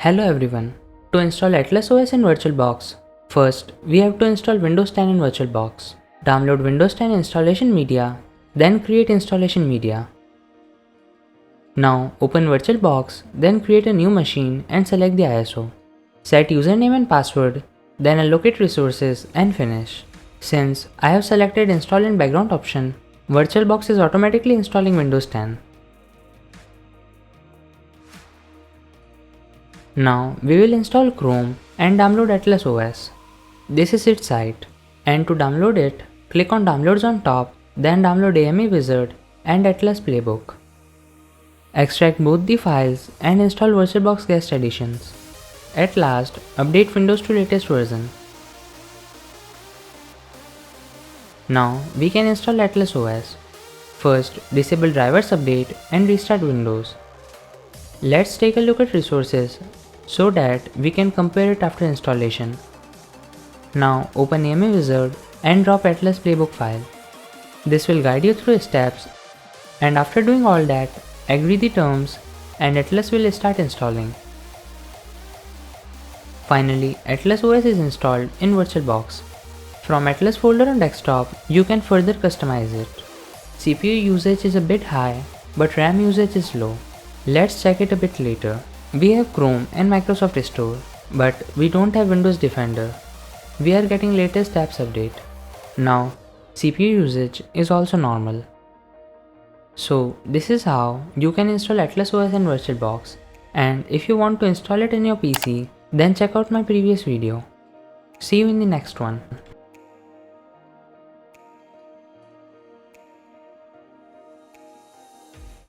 Hello everyone. To install Atlas OS in VirtualBox, first we have to install Windows 10 in VirtualBox. Download Windows 10 installation media, then create installation media. Now open VirtualBox, then create a new machine and select the ISO. Set username and password, then allocate resources and finish. Since I have selected install in background option, VirtualBox is automatically installing Windows 10. Now we will install Chrome and download Atlas OS. This is its site, and to download it, click on Downloads on top, then download AMA Wizard and Atlas Playbook. Extract both the files and install VirtualBox guest editions. At last, update Windows to latest version. Now we can install Atlas OS. First, disable drivers update and restart Windows. Let's take a look at resources so that we can compare it after installation. Now open AMA Wizard and drop Atlas Playbook file. This will guide you through steps, and after doing all that, agree the terms and Atlas will start installing. Finally, Atlas OS is installed in VirtualBox. From Atlas folder on desktop, you can further customize it. CPU usage is a bit high, but RAM usage is low. Let's check it a bit later. We have Chrome and Microsoft Store, but we don't have Windows Defender. We are getting latest apps update. Now, CPU usage is also normal. So this is how you can install Atlas OS in VirtualBox, and if you want to install it in your PC, then check out my previous video. See you in the next one.